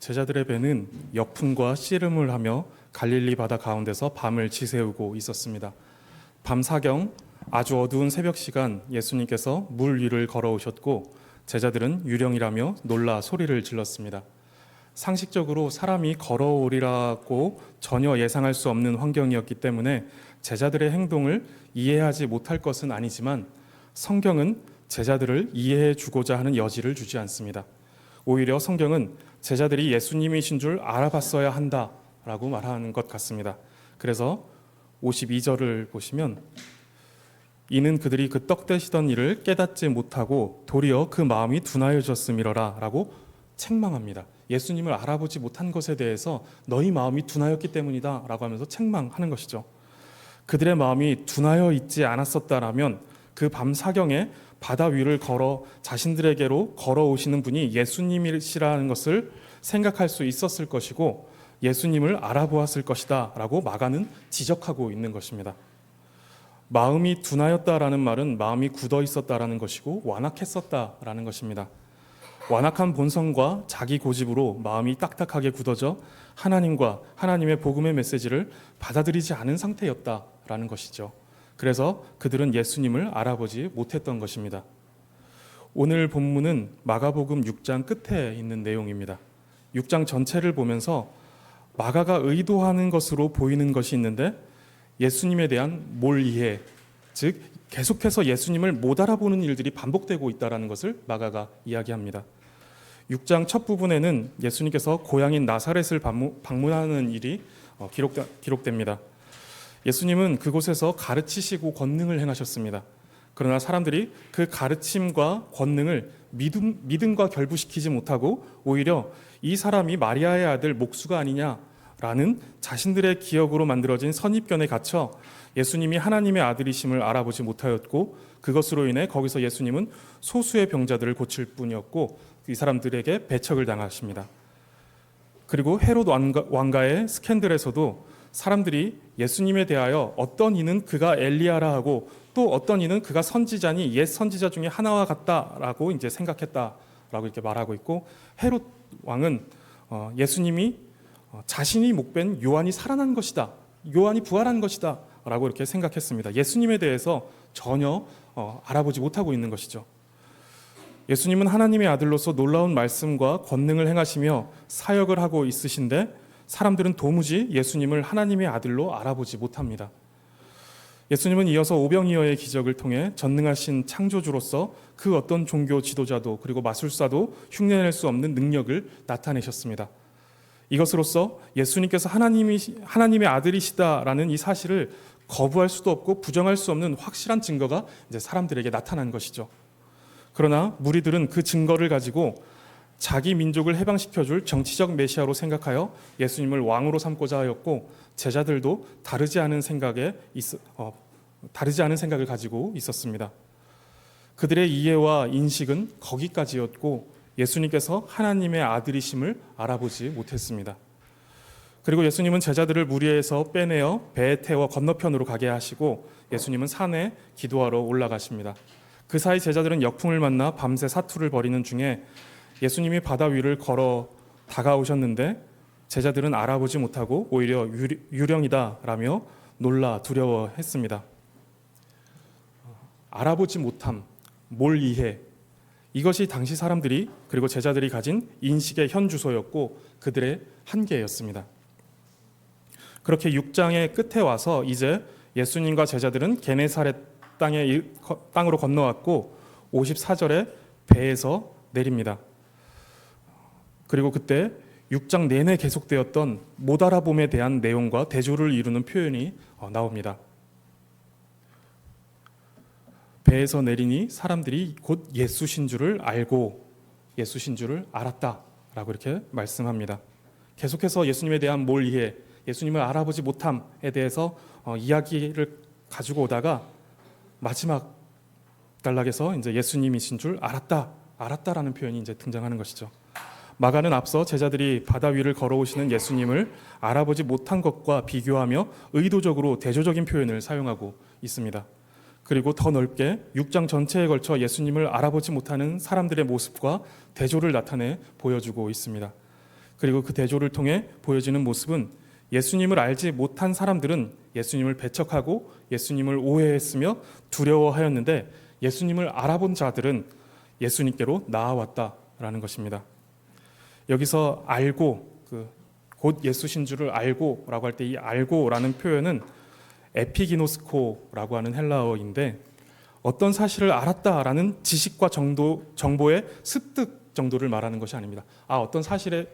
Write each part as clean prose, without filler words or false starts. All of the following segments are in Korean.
제자들의 배는 역풍과 씨름을 하며 갈릴리 바다 가운데서 밤을 지새우고 있었습니다. 밤 사경 아주 어두운 새벽 시간 예수님께서 물 위를 걸어오셨고 제자들은 유령이라며 놀라 소리를 질렀습니다. 상식적으로 사람이 걸어오리라고 전혀 예상할 수 없는 환경이었기 때문에 제자들의 행동을 이해하지 못할 것은 아니지만 성경은 제자들을 이해해 주고자 하는 여지를 주지 않습니다. 오히려 성경은 제자들이 예수님이신 줄 알아봤어야 한다라고 말하는 것 같습니다. 그래서 52절을 보시면 이는 그들이 그 떡 되시던 일을 깨닫지 못하고 도리어 그 마음이 둔하여졌음이러라 라고 책망합니다. 예수님을 알아보지 못한 것에 대해서 너희 마음이 둔하였기 때문이다 라고 하면서 책망하는 것이죠. 그들의 마음이 둔하여 있지 않았었다라면 그 밤 사경에 바다 위를 걸어 자신들에게로 걸어오시는 분이 예수님이시라는 것을 생각할 수 있었을 것이고 예수님을 알아보았을 것이다 라고 마가는 지적하고 있는 것입니다. 마음이 둔하였다라는 말은 마음이 굳어 있었다라는 것이고 완악했었다라는 것입니다. 완악한 본성과 자기 고집으로 마음이 딱딱하게 굳어져 하나님과 하나님의 복음의 메시지를 받아들이지 않은 상태였다라는 것이죠. 그래서 그들은 예수님을 알아보지 못했던 것입니다. 오늘 본문은 마가복음 6장 끝에 있는 내용입니다. 6장 전체를 보면서 마가가 의도하는 것으로 보이는 것이 있는데 예수님에 대한 몰이해, 즉 계속해서 예수님을 못 알아보는 일들이 반복되고 있다는 것을 마가가 이야기합니다. 6장 첫 부분에는 예수님께서 고향인 나사렛을 방문하는 일이 기록됩니다. 예수님은 그곳에서 가르치시고 권능을 행하셨습니다. 그러나 사람들이 그 가르침과 권능을 믿음과 결부시키지 못하고 오히려 이 사람이 마리아의 아들 목수가 아니냐라는 자신들의 기억으로 만들어진 선입견에 갇혀 예수님이 하나님의 아들이심을 알아보지 못하였고 그것으로 인해 거기서 예수님은 소수의 병자들을 고칠 뿐이었고 이 사람들에게 배척을 당하십니다. 그리고 헤롯 왕가의 스캔들에서도 사람들이 예수님에 대하여 어떤 이는 그가 엘리야라 하고 또 어떤 이는 그가 선지자니 옛 선지자 중에 하나와 같다라고 이제 생각했다라고 이렇게 말하고 있고 헤롯 왕은 예수님이 자신이 목벤 요한이 살아난 것이다, 요한이 부활한 것이다 라고 이렇게 생각했습니다. 예수님에 대해서 전혀 알아보지 못하고 있는 것이죠. 예수님은 하나님의 아들로서 놀라운 말씀과 권능을 행하시며 사역을 하고 있으신데 사람들은 도무지 예수님을 하나님의 아들로 알아보지 못합니다. 예수님은 이어서 오병이어의 기적을 통해 전능하신 창조주로서 그 어떤 종교 지도자도 그리고 마술사도 흉내낼 수 없는 능력을 나타내셨습니다. 이것으로써 예수님께서 하나님의 아들이시다라는 이 사실을 거부할 수도 없고 부정할 수 없는 확실한 증거가 이제 사람들에게 나타난 것이죠. 그러나 무리들은 그 증거를 가지고 자기 민족을 해방시켜줄 정치적 메시아로 생각하여 예수님을 왕으로 삼고자 하였고 제자들도 다르지 않은 생각을 가지고 있었습니다. 그들의 이해와 인식은 거기까지였고 예수님께서 하나님의 아들이심을 알아보지 못했습니다. 그리고 예수님은 제자들을 무리에서 빼내어 배에 태워 건너편으로 가게 하시고 예수님은 산에 기도하러 올라가십니다. 그 사이 제자들은 역풍을 만나 밤새 사투를 벌이는 중에 예수님이 바다 위를 걸어 다가오셨는데 제자들은 알아보지 못하고 오히려 유령이다라며 놀라 두려워했습니다. 알아보지 못함, 몰이해, 이것이 당시 사람들이 그리고 제자들이 가진 인식의 현주소였고 그들의 한계였습니다. 그렇게 6장의 끝에 와서 이제 예수님과 제자들은 게네사렛 땅으로 건너왔고 54절에 배에서 내립니다. 그리고 그때 6장 내내 계속되었던 못 알아봄에 대한 내용과 대조를 이루는 표현이 나옵니다. 배에서 내리니 사람들이 곧 예수신 줄을 알고 예수신 줄을 알았다라고 이렇게 말씀합니다. 계속해서 예수님에 대한 몰이해, 예수님을 알아보지 못함에 대해서 이야기를 가지고 오다가 마지막 단락에서 이제 예수님이신 줄 알았다라는 표현이 이제 등장하는 것이죠. 마가는 앞서 제자들이 바다 위를 걸어오시는 예수님을 알아보지 못한 것과 비교하며 의도적으로 대조적인 표현을 사용하고 있습니다. 그리고 더 넓게 6장 전체에 걸쳐 예수님을 알아보지 못하는 사람들의 모습과 대조를 나타내 보여주고 있습니다. 그리고 그 대조를 통해 보여지는 모습은 예수님을 알지 못한 사람들은 예수님을 배척하고 예수님을 오해했으며 두려워하였는데 예수님을 알아본 자들은 예수님께로 나아왔다라는 것입니다. 여기서 알고, 곧 예수신 줄을 알고라고 할 때 이 알고라는 표현은 에피기노스코라고 하는 헬라어인데 어떤 사실을 알았다라는 지식과 정보의 습득 정도를 말하는 것이 아닙니다. 어떤 사실에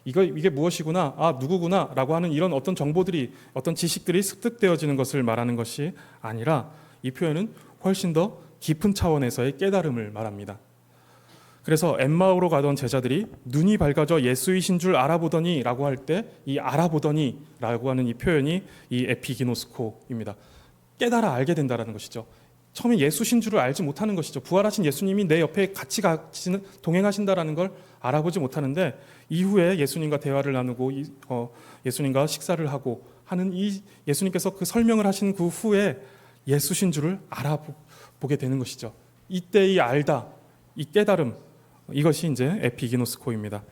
이게 무엇이구나, 누구구나라고 하는 이런 어떤 정보들이, 어떤 지식들이 습득되어지는 것을 말하는 것이 아니라 이 표현은 훨씬 더 깊은 차원에서의 깨달음을 말합니다. 그래서 엠마오로 가던 제자들이 눈이 밝아져 예수이신 줄 알아보더니라고 할 때 이 알아보더니라고 하는 이 표현이 이 에피기노스코입니다. 깨달아 알게 된다라는 것이죠. 처음에 예수신 줄을 알지 못하는 것이죠. 부활하신 예수님이 내 옆에 같이 동행하신다라는 걸 알아보지 못하는데 이후에 예수님과 대화를 나누고 예수님과 식사를 하고 하는 이 예수님께서 그 설명을 하신 그 후에 예수신 줄을 알아보게 되는 것이죠. 이때 이 알다, 이 깨달음, 이것이 이제 에피기노스코입니다.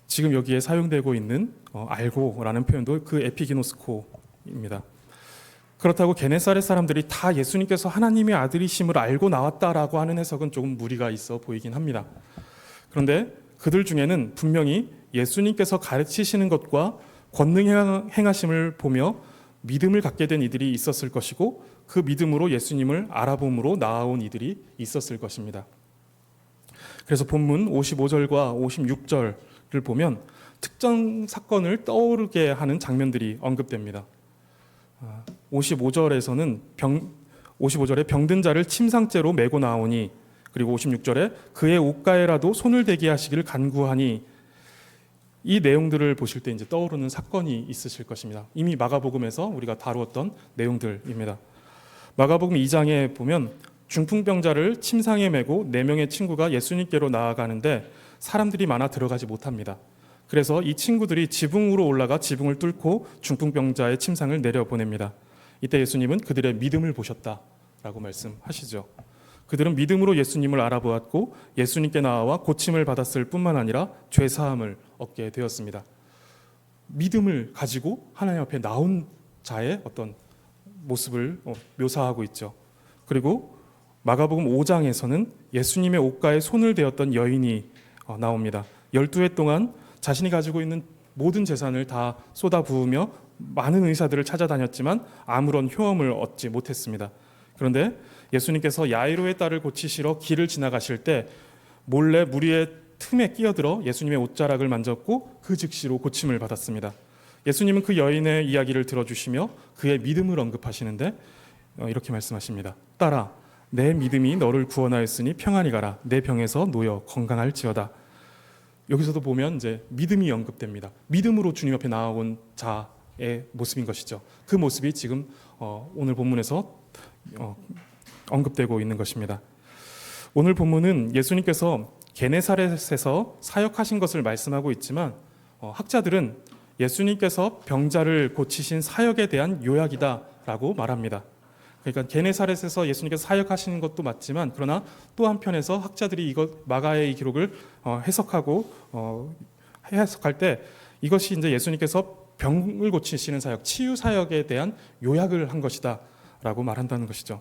지금 여기에 사용되고 있는 알고라는 표현도 그 에피기노스코입니다. 그렇다고 게네사렛 사람들이 다 예수님께서 하나님의 아들이심을 알고 나왔다라고 하는 해석은 조금 무리가 있어 보이긴 합니다. 그런데 그들 중에는 분명히 예수님께서 가르치시는 것과 권능 행하심을 보며 믿음을 갖게 된 이들이 있었을 것이고 그 믿음으로 예수님을 알아봄으로 나아온 이들이 있었을 것입니다. 그래서 본문 55절과 56절을 보면 특정 사건을 떠오르게 하는 장면들이 언급됩니다. 55절에 병든 자를 침상째로 메고 나오니, 그리고 56절에 그의 옷가에라도 손을 대게 하시기를 간구하니, 이 내용들을 보실 때 이제 떠오르는 사건이 있으실 것입니다. 이미 마가복음에서 우리가 다루었던 내용들입니다. 마가복음 2장에 보면 중풍병자를 침상에 메고 4명의 친구가 예수님께로 나아가는데 사람들이 많아 들어가지 못합니다. 그래서 이 친구들이 지붕으로 올라가 지붕을 뚫고 중풍병자의 침상을 내려보냅니다. 이때 예수님은 그들의 믿음을 보셨다라고 말씀하시죠. 그들은 믿음으로 예수님을 알아보았고 예수님께 나와 고침을 받았을 뿐만 아니라 죄사함을 얻게 되었습니다. 믿음을 가지고 하나님 앞에 나온 자의 어떤 모습을 묘사하고 있죠. 그리고 마가복음 5장에서는 예수님의 옷가에 손을 대었던 여인이 나옵니다. 12해 동안 자신이 가지고 있는 모든 재산을 다 쏟아부으며 많은 의사들을 찾아다녔지만 아무런 효험을 얻지 못했습니다. 그런데 예수님께서 야이로의 딸을 고치시러 길을 지나가실 때 몰래 무리의 틈에 끼어들어 예수님의 옷자락을 만졌고 그 즉시로 고침을 받았습니다. 예수님은 그 여인의 이야기를 들어주시며 그의 믿음을 언급하시는데 이렇게 말씀하십니다. 딸아, 내 믿음이 너를 구원하였으니 평안히 가라. 내 병에서 놓여 건강할지어다. 여기서도 보면 이제 믿음이 언급됩니다. 믿음으로 주님 앞에 나아온 자의 모습인 것이죠. 그 모습이 지금 오늘 본문에서 언급되고 있는 것입니다. 오늘 본문은 예수님께서 게네사렛에서 사역하신 것을 말씀하고 있지만 학자들은 예수님께서 병자를 고치신 사역에 대한 요약이다라고 말합니다. 그러니까 게네사렛에서 예수님께서 사역하시는 것도 맞지만 그러나 또 한편에서 학자들이 마가의 이 기록을 해석할 때 이것이 이제 예수님께서 병을 고치시는 사역, 치유 사역에 대한 요약을 한 것이다라고 말한다는 것이죠.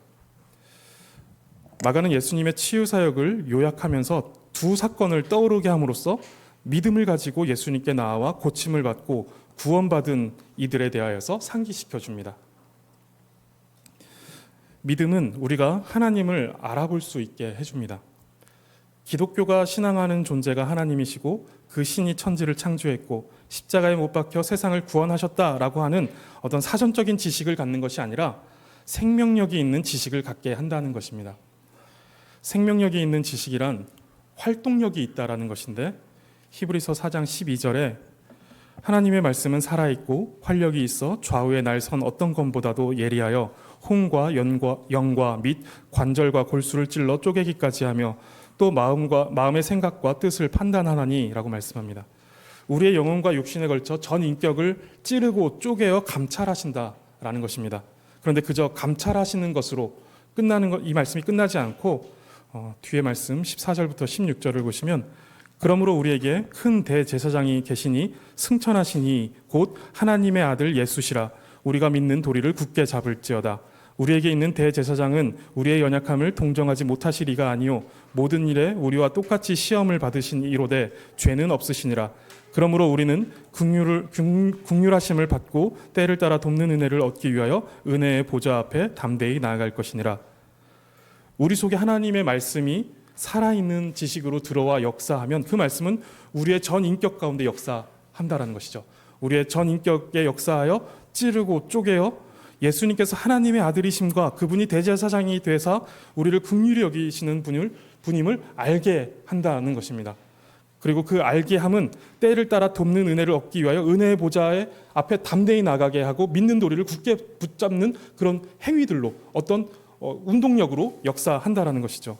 마가는 예수님의 치유 사역을 요약하면서 두 사건을 떠오르게 함으로써 믿음을 가지고 예수님께 나아와 고침을 받고 구원받은 이들에 대하여서 상기시켜 줍니다. 믿음은 우리가 하나님을 알아볼 수 있게 해줍니다. 기독교가 신앙하는 존재가 하나님이시고 그 신이 천지를 창조했고 십자가에 못 박혀 세상을 구원하셨다라고 하는 어떤 사전적인 지식을 갖는 것이 아니라 생명력이 있는 지식을 갖게 한다는 것입니다. 생명력이 있는 지식이란 활동력이 있다라는 것인데 히브리서 4장 12절에 하나님의 말씀은 살아있고 활력이 있어 좌우에 날 선 어떤 검보다도 예리하여 홍과 영과 및 관절과 골수를 찔러 쪼개기까지 하며 또 마음의 생각과 뜻을 판단하나니라고 말씀합니다. 우리의 영혼과 육신에 걸쳐 전 인격을 찌르고 쪼개어 감찰하신다라는 것입니다. 그런데 그저 감찰하시는 것으로 끝나는 것, 이 말씀이 끝나지 않고 뒤에 말씀 14절부터 16절을 보시면 그러므로 우리에게 큰 대제사장이 계시니 승천하시니 곧 하나님의 아들 예수시라. 우리가 믿는 도리를 굳게 잡을지어다. 우리에게 있는 대제사장은 우리의 연약함을 동정하지 못하시리가 아니요 모든 일에 우리와 똑같이 시험을 받으신 이로되 죄는 없으시니라. 그러므로 우리는 긍휼하심을 받고 때를 따라 돕는 은혜를 얻기 위하여 은혜의 보좌 앞에 담대히 나아갈 것이니라. 우리 속에 하나님의 말씀이 살아있는 지식으로 들어와 역사하면 그 말씀은 우리의 전 인격 가운데 역사한다라는 것이죠. 우리의 전 인격에 역사하여 찌르고 쪼개어 예수님께서 하나님의 아들이심과 그분이 대제사장이 되사 우리를 긍휼히 여기시는 분임을 알게 한다는 것입니다. 그리고 그 알게 함은 때를 따라 돕는 은혜를 얻기 위하여 은혜의 보좌의 앞에 담대히 나가게 하고 믿는 도리를 굳게 붙잡는 그런 행위들로 어떤 운동력으로 역사한다라는 것이죠.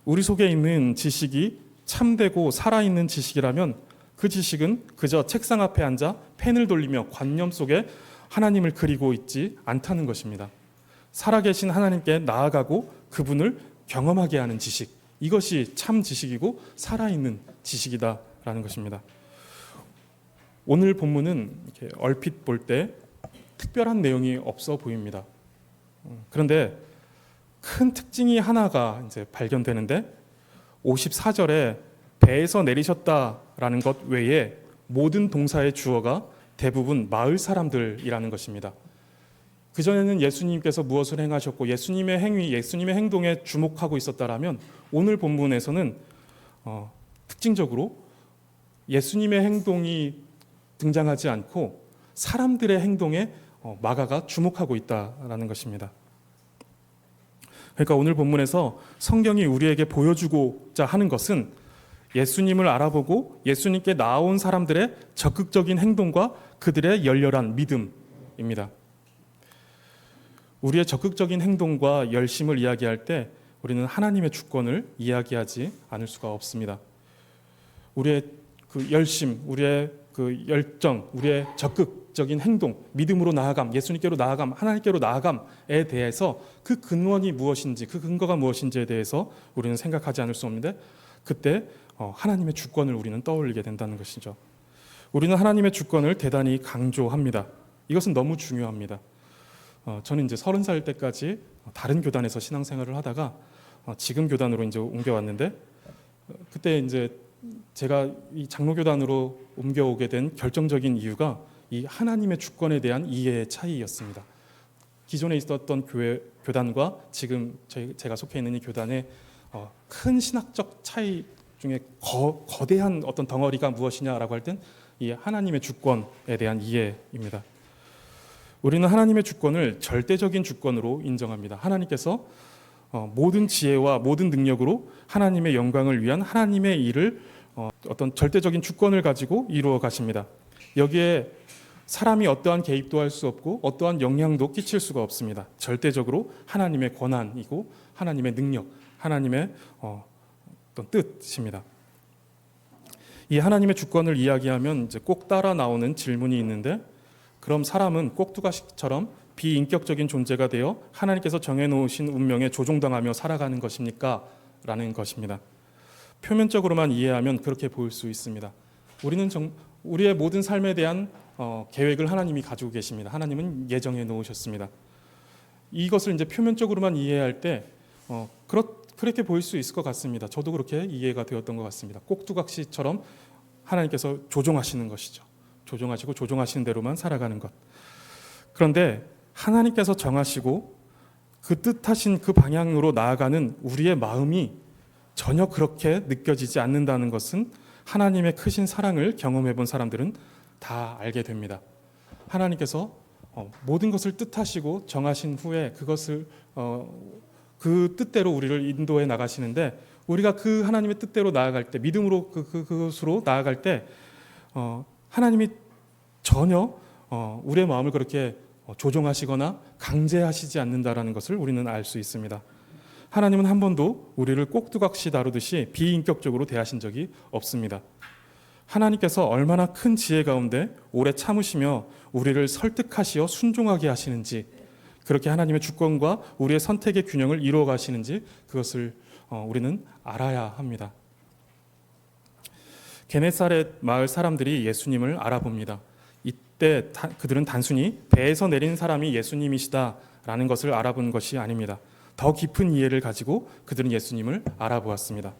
우리 속에 있는 지식이 참되고 살아있는 지식이라면 그 지식은 그저 책상 앞에 앉아 펜을 돌리며 관념 속에 하나님을 그리고 있지 않다는 것입니다. 살아계신 하나님께 나아가고 그분을 경험하게 하는 지식, 이것이 참 지식이고 살아있는 지식이다라는 것입니다. 오늘 본문은 이렇게 얼핏 볼 때 특별한 내용이 없어 보입니다. 그런데 큰 특징이 하나가 이제 발견되는데 54절에 배에서 내리셨다라는 것 외에 모든 동사의 주어가 대부분 마을 사람들이라는 것입니다. 그전에는 예수님께서 무엇을 행하셨고 예수님의 행위, 예수님의 행동에 주목하고 있었다라면 오늘 본문에서는 특징적으로 예수님의 행동이 등장하지 않고 사람들의 행동에 마가가 주목하고 있다라는 것입니다. 그러니까 오늘 본문에서 성경이 우리에게 보여주고자 하는 것은 예수님을 알아보고 예수님께 나온 사람들의 적극적인 행동과 그들의 열렬한 믿음입니다. 우리의 적극적인 행동과 열심을 이야기할 때 우리는 하나님의 주권을 이야기하지 않을 수가 없습니다. 우리의 그 열심, 우리의 그 열정, 우리의 적극적인 행동, 믿음으로 나아감, 예수님께로 나아감, 하나님께로 나아감에 대해서 그 근원이 무엇인지, 그 근거가 무엇인지에 대해서 우리는 생각하지 않을 수 없는데 그때 하나님의 주권을 우리는 떠올리게 된다는 것이죠. 우리는 하나님의 주권을 대단히 강조합니다. 이것은 너무 중요합니다. 저는 이제 30살 때까지 다른 교단에서 신앙생활을 하다가 지금 교단으로 이제 옮겨왔는데 그때 이제 제가 이 장로교단으로 옮겨오게 된 결정적인 이유가 이 하나님의 주권에 대한 이해의 차이였습니다. 기존에 있었던 교단과 지금 제가 속해 있는 이 교단의 큰 신학적 차이 중에 거대한 어떤 덩어리가 무엇이냐라고 할 땐 이 하나님의 주권에 대한 이해입니다. 우리는 하나님의 주권을 절대적인 주권으로 인정합니다. 하나님께서 모든 지혜와 모든 능력으로 하나님의 영광을 위한 하나님의 일을 어떤 절대적인 주권을 가지고 이루어 가십니다. 여기에 사람이 어떠한 개입도 할 수 없고 어떠한 영향도 끼칠 수가 없습니다. 절대적으로 하나님의 권한이고 하나님의 능력, 하나님의 어떤 뜻입니다. 이 하나님의 주권을 이야기하면 이제 꼭 따라 나오는 질문이 있는데 그럼 사람은 꼭두가시처럼 비인격적인 존재가 되어 하나님께서 정해놓으신 운명에 조종당하며 살아가는 것입니까? 라는 것입니다. 표면적으로만 이해하면 그렇게 보일 수 있습니다. 우리는 우리의 모든 삶에 대한 계획을 하나님이 가지고 계십니다. 하나님은 예정해 놓으셨습니다. 이것을 이제 표면적으로만 이해할 때 그렇게 보일 수 있을 것 같습니다. 저도 그렇게 이해가 되었던 것 같습니다. 꼭두각시처럼 하나님께서 조종하시는 것이죠. 조종하시고 조종하시는 대로만 살아가는 것. 그런데 하나님께서 정하시고 그 뜻하신 그 방향으로 나아가는 우리의 마음이 전혀 그렇게 느껴지지 않는다는 것은 하나님의 크신 사랑을 경험해 본 사람들은 다 알게 됩니다. 하나님께서 모든 것을 뜻하시고 정하신 후에 그것을 그 뜻대로 우리를 인도해 나가시는데 우리가 그 하나님의 뜻대로 나아갈 때 믿음으로 그것으로 나아갈 때 하나님이 전혀 우리의 마음을 그렇게 조종하시거나 강제하시지 않는다라는 것을 우리는 알 수 있습니다. 하나님은 한 번도 우리를 꼭두각시 다루듯이 비인격적으로 대하신 적이 없습니다. 하나님께서 얼마나 큰 지혜 가운데 오래 참으시며 우리를 설득하시어 순종하게 하시는지 그렇게 하나님의 주권과 우리의 선택의 균형을 이루어 가시는지 그것을 우리는 알아야 합니다. 게네사렛 마을 사람들이 예수님을 알아봅니다. 이때 그들은 단순히 배에서 내린 사람이 예수님이시다라는 것을 알아본 것이 아닙니다. 더 깊은 이해를 가지고 그들은 예수님을 알아보았습니다.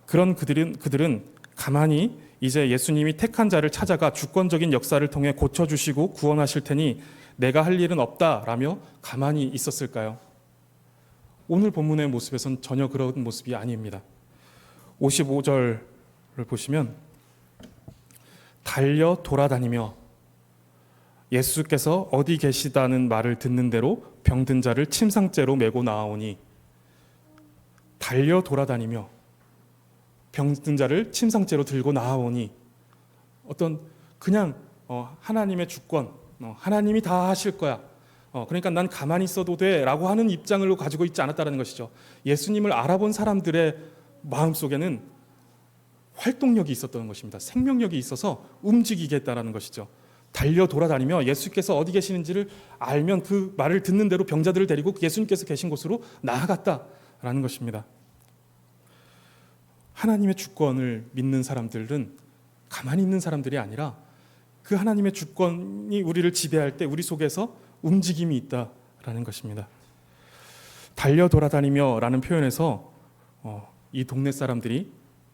그런 그들은 가만히 이제 예수님이 택한 자를 찾아가 주권적인 역사를 통해 고쳐주시고 구원하실 테니 내가 할 일은 없다라며 가만히 있었을까요? 오늘 본문의 모습에선 전혀 그런 모습이 아닙니다. 55절을 보시면 달려 돌아다니며 예수께서 어디 계시다는 말을 듣는 대로 병든 자를 침상째로 메고 나아오니, 달려 돌아다니며 병든 자를 침상째로 들고 나아오니, 어떤 그냥 하나님의 주권, 하나님이 다 하실 거야, 그러니까 난 가만히 있어도 돼 라고 하는 입장을 가지고 있지 않았다는 것이죠. 예수님을 알아본 사람들의 마음속에는 활동력이 있었던 것입니다. 생명력이 있어서 움직이겠다라는 것이죠. 달려 돌아다니며 예수께서 어디 계시는지를 알면 그 말을 듣는 대로 병자들을 데리고 예수님께서 계신 곳으로 나아갔다라는 것입니다. 하나님의 주권을 믿는 사람들은 가만히 있는 사람들이 아니라 그 하나님의 주권이 우리를 지배할 때 우리 속에서 움직임이 있다라는 것입니다. 달려 돌아다니며 라는 표현에서 이 동네 사람들이,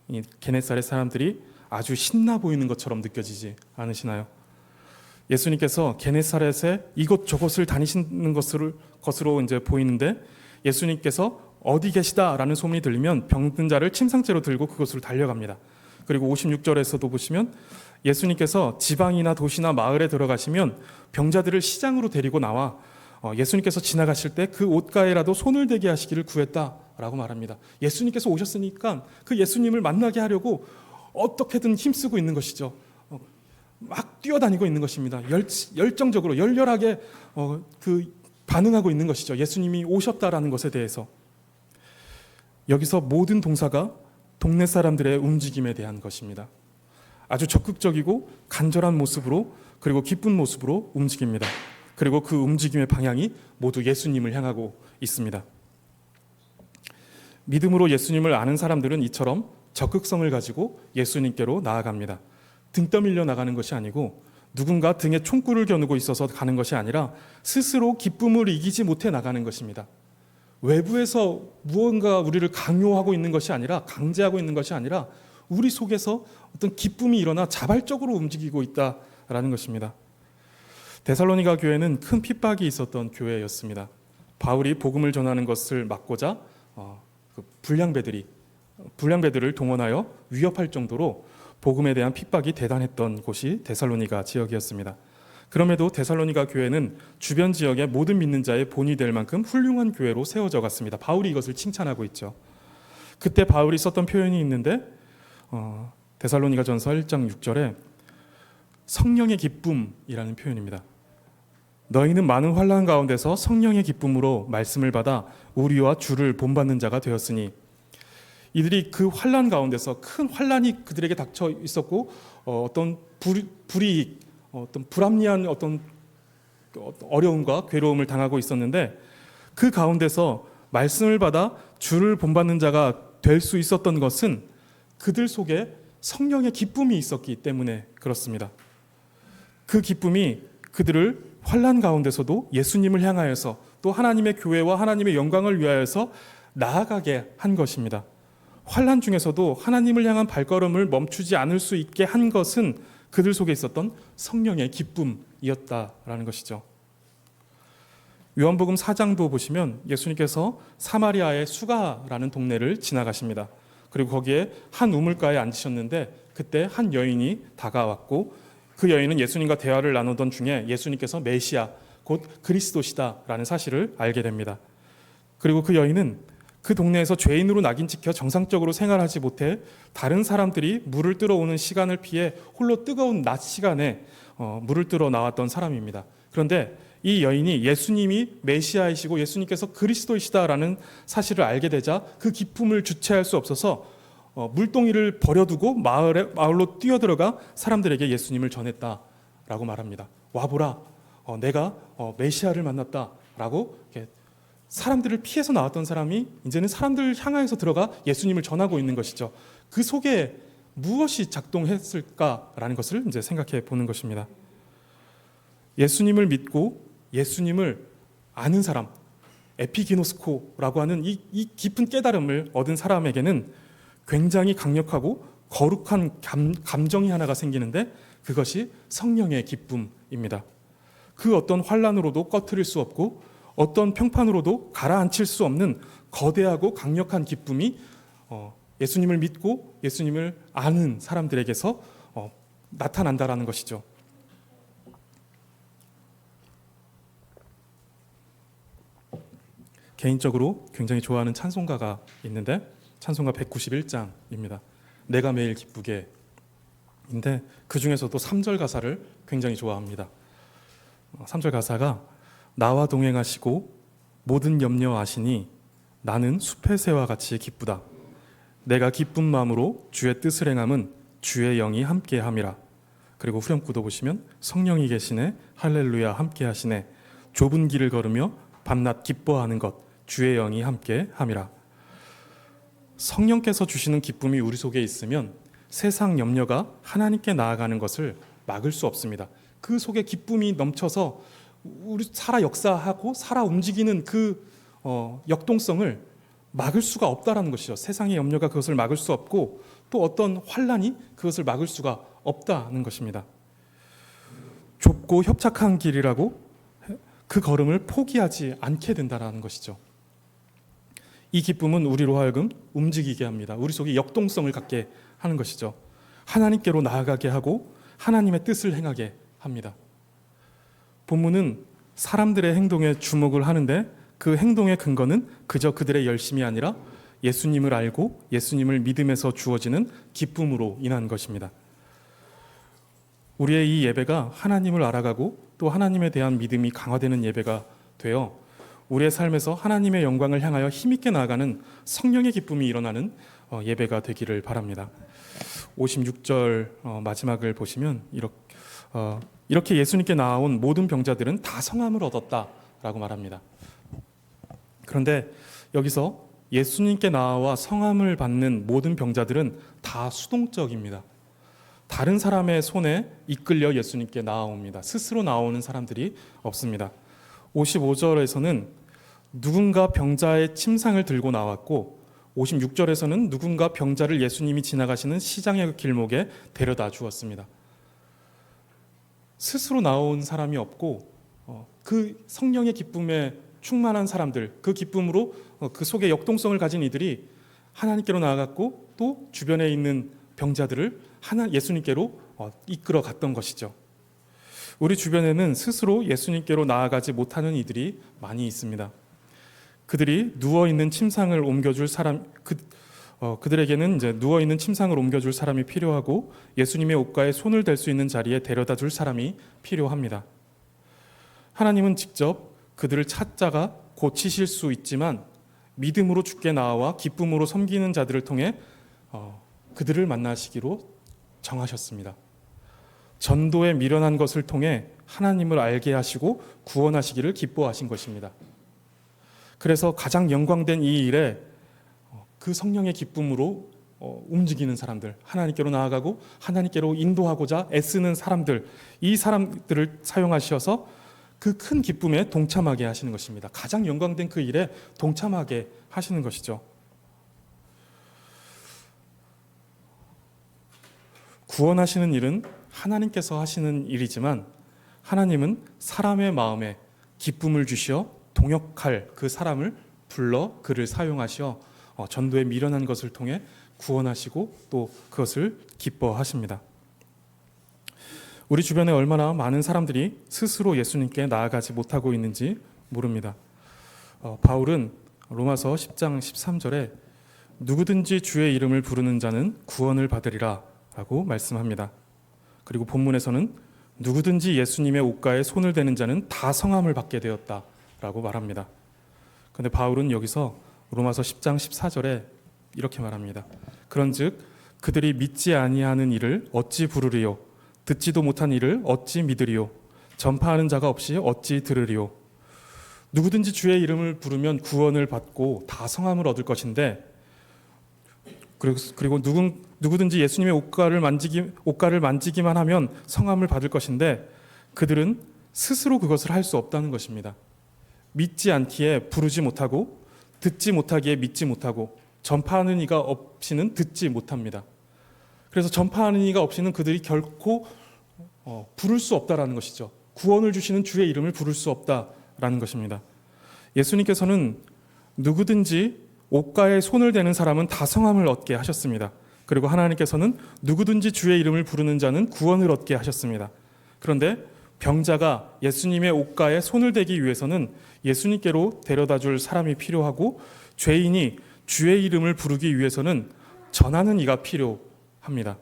이 게네사렛 사람들이 아주 신나 보이는 것처럼 느껴지지 않으시나요? 예수님께서 게네사렛에 이곳저곳을 다니시는 것으로 이제 보이는데, 예수님께서 어디 계시다라는 소문이 들리면 병든 자를 침상째로 들고 그곳으로 달려갑니다. 그리고 56절에서도 보시면 예수님께서 지방이나 도시나 마을에 들어가시면 병자들을 시장으로 데리고 나와 예수님께서 지나가실 때 그 옷가에라도 손을 대게 하시기를 구했다라고 말합니다. 예수님께서 오셨으니까 그 예수님을 만나게 하려고 어떻게든 힘쓰고 있는 것이죠. 막 뛰어다니고 있는 것입니다. 열정적으로 열렬하게 반응하고 있는 것이죠. 예수님이 오셨다라는 것에 대해서. 여기서 모든 동사가 동네 사람들의 움직임에 대한 것입니다. 아주 적극적이고 간절한 모습으로, 그리고 기쁜 모습으로 움직입니다. 그리고 그 움직임의 방향이 모두 예수님을 향하고 있습니다. 믿음으로 예수님을 아는 사람들은 이처럼 적극성을 가지고 예수님께로 나아갑니다. 등 떠밀려 나가는 것이 아니고, 누군가 등에 총구를 겨누고 있어서 가는 것이 아니라 스스로 기쁨을 이기지 못해 나가는 것입니다. 외부에서 무언가 우리를 강요하고 있는 것이 아니라, 강제하고 있는 것이 아니라 우리 속에서 어떤 기쁨이 일어나 자발적으로 움직이고 있다라는 것입니다. 데살로니가 교회는 큰 핍박이 있었던 교회였습니다. 바울이 복음을 전하는 것을 막고자 불량배들을 동원하여 위협할 정도로 복음에 대한 핍박이 대단했던 곳이 데살로니가 지역이었습니다. 그럼에도 데살로니가 교회는 주변 지역의 모든 믿는 자의 본이 될 만큼 훌륭한 교회로 세워져 갔습니다. 바울이 이것을 칭찬하고 있죠. 그때 바울이 썼던 표현이 있는데, 데살로니가전서 1장 6절에 성령의 기쁨이라는 표현입니다. 너희는 많은 환난 가운데서 성령의 기쁨으로 말씀을 받아 우리와 주를 본받는 자가 되었으니, 이들이 그 환난 가운데서 큰 환난이 그들에게 닥쳐 있었고, 어떤 불이익, 어떤 불합리한 어떤 어려움과 괴로움을 당하고 있었는데, 그 가운데서 말씀을 받아 주를 본받는 자가 될 수 있었던 것은 그들 속에 성령의 기쁨이 있었기 때문에 그렇습니다. 그 기쁨이 그들을 환난 가운데서도 예수님을 향하여서, 또 하나님의 교회와 하나님의 영광을 위하여서 나아가게 한 것입니다. 환난 중에서도 하나님을 향한 발걸음을 멈추지 않을 수 있게 한 것은 그들 속에 있었던 성령의 기쁨이었다라는 것이죠. 요한복음 4장도 보시면 예수님께서 사마리아의 수가라는 동네를 지나가십니다. 그리고 거기에 한 우물가에 앉으셨는데, 그때 한 여인이 다가왔고, 그 여인은 예수님과 대화를 나누던 중에 예수님께서 메시아, 곧 그리스도시다라는 사실을 알게 됩니다. 그리고 그 여인은 그 동네에서 죄인으로 낙인 찍혀 정상적으로 생활하지 못해 다른 사람들이 물을 뜨러 오는 시간을 피해 홀로 뜨거운 낮 시간에 물을 뜨러 나왔던 사람입니다. 그런데 이 여인이 예수님이 메시아이시고 예수님께서 그리스도이시다라는 사실을 알게 되자 그 기쁨을 주체할 수 없어서 물동이를 버려두고 마을로 뛰어들어가 사람들에게 예수님을 전했다라고 말합니다. 와보라, 내가 메시아를 만났다라고 사람들을 피해서 나왔던 사람이 이제는 사람들을 향하여서 들어가 예수님을 전하고 있는 것이죠. 그 속에 무엇이 작동했을까라는 것을 이제 생각해 보는 것입니다. 예수님을 믿고 예수님을 아는 사람, 에피기노스코라고 하는 이 깊은 깨달음을 얻은 사람에게는 굉장히 강력하고 거룩한 감정이 하나가 생기는데 그것이 성령의 기쁨입니다. 그 어떤 환란으로도 꺼트릴 수 없고 어떤 평판으로도 가라앉힐 수 없는 거대하고 강력한 기쁨이 예수님을 믿고 예수님을 아는 사람들에게서 나타난다라는 것이죠. 개인적으로 굉장히 좋아하는 찬송가가 있는데 찬송가 191장입니다. 내가 매일 기쁘게 인데 그 중에서도 3절 가사를 굉장히 좋아합니다. 3절 가사가 나와 동행하시고 모든 염려 아시니 나는 숲의 새와 같이 기쁘다. 내가 기쁜 마음으로 주의 뜻을 행함은 주의 영이 함께함이라. 그리고 후렴구도 보시면 성령이 계시네 할렐루야 함께하시네 좁은 길을 걸으며 밤낮 기뻐하는 것 주의 영이 함께함이라. 성령께서 주시는 기쁨이 우리 속에 있으면 세상 염려가 하나님께 나아가는 것을 막을 수 없습니다. 그 속에 기쁨이 넘쳐서 우리 살아 역사하고 살아 움직이는 그 역동성을 막을 수가 없다라는 것이죠. 세상의 염려가 그것을 막을 수 없고 또 어떤 환란이 그것을 막을 수가 없다는 것입니다. 좁고 협착한 길이라고 그 걸음을 포기하지 않게 된다라는 것이죠. 이 기쁨은 우리로 하여금 움직이게 합니다. 우리 속에 역동성을 갖게 하는 것이죠. 하나님께로 나아가게 하고 하나님의 뜻을 행하게 합니다. 본문은 사람들의 행동에 주목을 하는데 그 행동의 근거는 그저 그들의 열심이 아니라 예수님을 알고 예수님을 믿음에서 주어지는 기쁨으로 인한 것입니다. 우리의 이 예배가 하나님을 알아가고 또 하나님에 대한 믿음이 강화되는 예배가 되어 우리의 삶에서 하나님의 영광을 향하여 힘있게 나아가는 성령의 기쁨이 일어나는 예배가 되기를 바랍니다. 56절 마지막을 보시면 이렇게 예수님께 나온 모든 병자들은 다 성함을 얻었다라고 말합니다. 그런데 여기서 예수님께 나와 성함을 받는 모든 병자들은 다 수동적입니다. 다른 사람의 손에 이끌려 예수님께 나아옵니다. 스스로 나오는 사람들이 없습니다. 55절에서는 누군가 병자의 침상을 들고 나왔고 56절에서는 누군가 병자를 예수님이 지나가시는 시장의 길목에 데려다 주었습니다. 스스로 나온 사람이 없고 그 성령의 기쁨에 충만한 사람들, 그 기쁨으로 그 속에 역동성을 가진 이들이 하나님께로 나아갔고 또 주변에 있는 병자들을 예수님께로 이끌어 갔던 것이죠. 우리 주변에는 스스로 예수님께로 나아가지 못하는 이들이 많이 있습니다. 그들이 누워 있는 침상을 옮겨줄 사람, 그들에게는 이제 누워 있는 침상을 옮겨줄 사람이 필요하고 예수님의 옷가에 손을 댈 수 있는 자리에 데려다줄 사람이 필요합니다. 하나님은 직접 그들을 찾다가 고치실 수 있지만 믿음으로 주께 나와 기쁨으로 섬기는 자들을 통해 그들을 만나시기로 정하셨습니다. 전도에 미련한 것을 통해 하나님을 알게 하시고 구원하시기를 기뻐하신 것입니다. 그래서 가장 영광된 이 일에 그 성령의 기쁨으로 움직이는 사람들, 하나님께로 나아가고 하나님께로 인도하고자 애쓰는 사람들, 이 사람들을 사용하셔서 그 큰 기쁨에 동참하게 하시는 것입니다. 가장 영광된 그 일에 동참하게 하시는 것이죠. 구원하시는 일은 하나님께서 하시는 일이지만 하나님은 사람의 마음에 기쁨을 주시어 동역할 그 사람을 불러 그를 사용하시어 전도에 미련한 것을 통해 구원하시고 또 그것을 기뻐하십니다. 우리 주변에 얼마나 많은 사람들이 스스로 예수님께 나아가지 못하고 있는지 모릅니다. 바울은 로마서 10장 13절에 누구든지 주의 이름을 부르는 자는 구원을 받으리라 라고 말씀합니다. 그리고 본문에서는 누구든지 예수님의 옷가에 손을 대는 자는 다 성함을 받게 되었다 라고 말합니다. 그런데 바울은 여기서 로마서 10장 14절에 이렇게 말합니다. 그런즉 그들이 믿지 아니하는 일을 어찌 부르리요 듣지도 못한 일을 어찌 믿으리요 전파하는 자가 없이 어찌 들으리요. 누구든지 주의 이름을 부르면 구원을 받고 다 성함을 얻을 것인데 그리고 누구든지 예수님의 옷가를 만지기만 하면 성함을 받을 것인데 그들은 스스로 그것을 할 수 없다는 것입니다. 믿지 않기에 부르지 못하고 듣지 못하기에 믿지 못하고 전파하는 이가 없이는 듣지 못합니다. 그래서 전파하는 이가 없이는 그들이 결코 부를 수 없다라는 것이죠. 구원을 주시는 주의 이름을 부를 수 없다라는 것입니다. 예수님께서는 누구든지 옷가에 손을 대는 사람은 다 성함을 얻게 하셨습니다. 그리고 하나님께서는 누구든지 주의 이름을 부르는 자는 구원을 얻게 하셨습니다. 그런데 병자가 예수님의 옷가에 손을 대기 위해서는 예수님께로 데려다 줄 사람이 필요하고 죄인이 주의 이름을 부르기 위해서는 전하는 이가 필요합니다.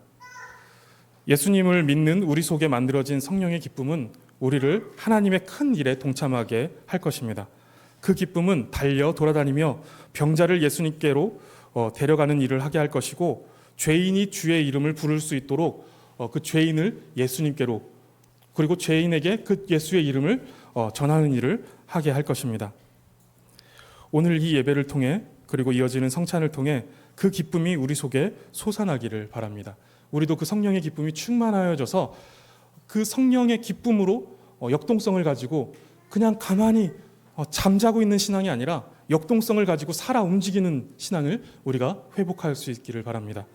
예수님을 믿는 우리 속에 만들어진 성령의 기쁨은 우리를 하나님의 큰 일에 동참하게 할 것입니다. 그 기쁨은 달려 돌아다니며 병자를 예수님께로 데려가는 일을 하게 할 것이고 죄인이 주의 이름을 부를 수 있도록 그 죄인을 예수님께로 그리고 죄인에게 그 예수의 이름을 전하는 일을 하게 할 것입니다. 오늘 이 예배를 통해 그리고 이어지는 성찬을 통해 그 기쁨이 우리 속에 솟아나기를 바랍니다. 우리도 그 성령의 기쁨이 충만하여져서 그 성령의 기쁨으로 역동성을 가지고 그냥 가만히 잠자고 있는 신앙이 아니라 역동성을 가지고 살아 움직이는 신앙을 우리가 회복할 수 있기를 바랍니다.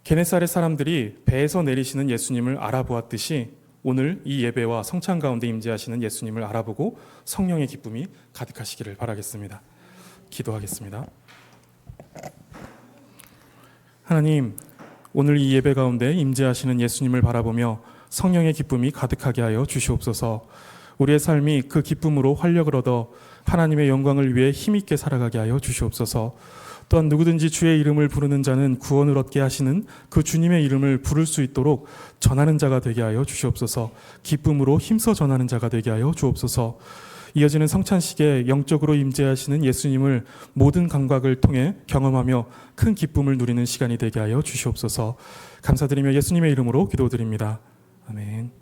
게네사렛 사람들이 배에서 내리시는 예수님을 알아보았듯이 오늘 이 예배와 성찬 가운데 임재하시는 예수님을 알아보고 성령의 기쁨이 가득하시기를 바라겠습니다. 기도하겠습니다. 하나님, 오늘 이 예배 가운데 임재하시는 예수님을 바라보며 성령의 기쁨이 가득하게 하여 주시옵소서. 우리의 삶이 그 기쁨으로 활력을 얻어 하나님의 영광을 위해 힘있게 살아가게 하여 주시옵소서. 또한 누구든지 주의 이름을 부르는 자는 구원을 얻게 하시는 그 주님의 이름을 부를 수 있도록 전하는 자가 되게 하여 주시옵소서. 기쁨으로 힘써 전하는 자가 되게 하여 주옵소서. 이어지는 성찬식에 영적으로 임재하시는 예수님을 모든 감각을 통해 경험하며 큰 기쁨을 누리는 시간이 되게 하여 주시옵소서. 감사드리며 예수님의 이름으로 기도드립니다. 아멘.